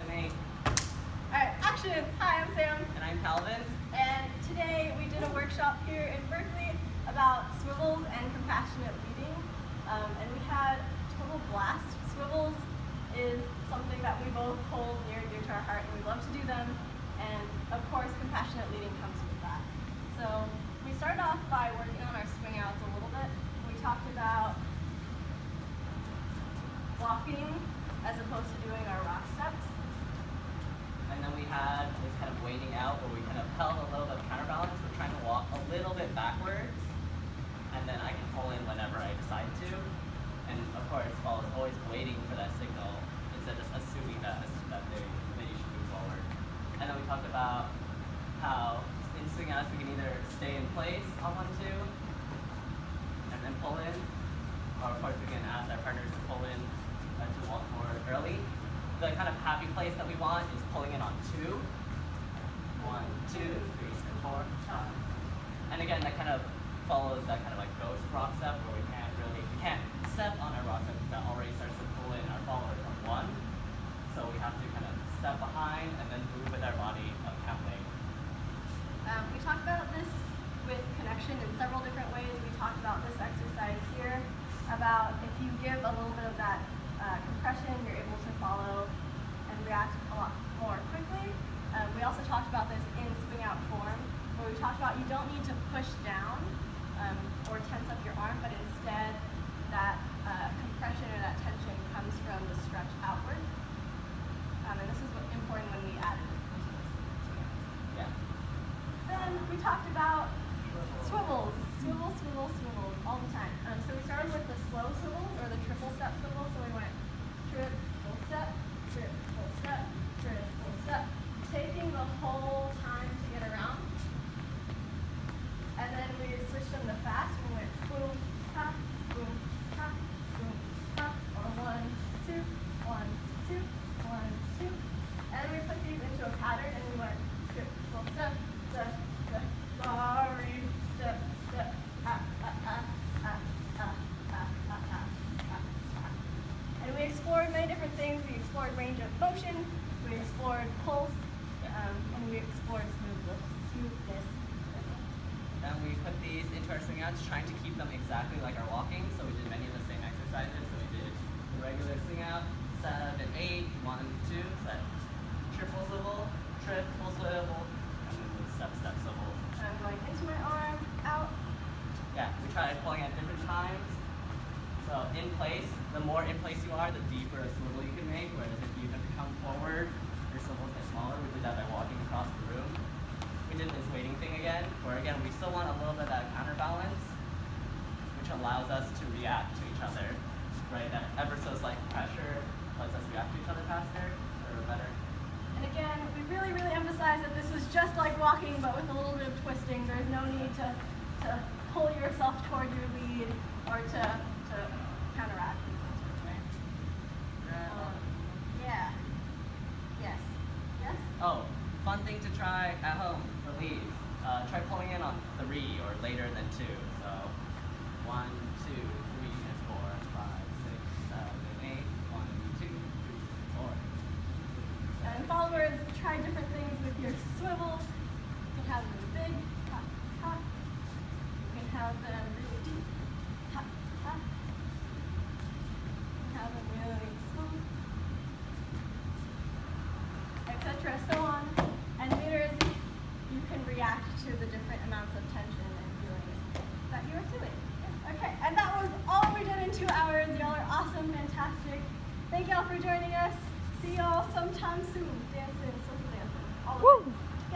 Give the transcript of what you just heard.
8. Alright, action! Hi, I'm Sam. And I'm Calvin. And today we did a workshop here in Berkeley about swivels and compassionate leading. And we had a total blast. Swivels is something that we both hold near and dear to our heart, and we love to do them. And of course, compassionate leading comes with that. So we started off by working on our swing outs a little bit. We talked about walking as opposed to doing our rock steps. And then we had this kind of waiting out where we kind of held a little bit of counterbalance. We're trying to walk a little bit backwards, and then I can pull in whenever I decide to. And of course, Paul is always waiting for that signal instead of just assuming that you should move forward. And then we talked about how in swing outs we can either stay in place on 1, 2, and then pull in, or of course we can ask our partners to pull in to walk more early. The kind of happy place that we want is pulling in on 2. 1, 2, 3, and 4, 5. And again, that kind of follows that kind of like ghost rock step where we can't step on our rock step because that already starts to pull in our followers on 1. So we have to kind of step behind and then move with our body of counting. We talked about this with connection in several different ways. We talked about this exercise here, about if you give a little bit of that compression, you're able to follow and react a lot more quickly. We also talked about this in swing out form, where we talked about you don't need to push down or tense up your arm, but instead that compression or that tension comes from the stretch outward. And this is what's important when we added it into this swing out. Yeah. Then we talked about swivels. Swivels, swivels, swivels, all the time. So we started with the slow swivels, or the triple step swivels. So we went trip, full step, trip, full step, trip, full step, taking the whole time to get around. And then we switched them to fast. We went boom, ha, boom, ha, boom, ha, or 1, 2, 1, 2, 1, 2. And then we put these into a pattern, and we went trip, full step, step, step, sorry, step, step, And we explored many different things. We explored range of motion, we explored pulse, and we explored smoothness. Then we put these into our swing outs, trying to keep them exactly like our walking. So we did many of the same exercises. So we did the regular swing out, 7, 8, 1, 2, set, triple swivel, triple swivel, and then the step, step swivels. I'm going into my arm, out. Yeah, we tried pulling at different times. So in place, the more in place you are, the deeper a swivel you can make. Whereas if you have to come forward, your swivels get smaller. We did that by walking across the room. We did this waiting thing again, where again we still want a little bit of that counterbalance, which allows us to react to each other, right? That ever so slight pressure lets us react to each other faster or better. And again, we really, really emphasize that this was just like walking, but with a little bit of twisting. There's no need to pull yourself toward your lead or to counteract these things, right? Yeah. Yes. Yes? Oh, fun thing to try at home for leads. Try pulling in on 3 or later than 2. So 1, 2, 3, and 4, 5, 6, 7, 8. 1, 2, 3, 4. And followers, try different things with your swivels. You can have them big, ha, ha. You can have them really deep, ha, ha. You can have them really smooth, etc. So on. And leaders, you can react to the different amounts of tension and feelings that you're doing. Okay, and that was all we did in 2 hours. Y'all are awesome, fantastic. Thank y'all for joining us. See y'all sometime soon. Dancing, social dancing, all the way.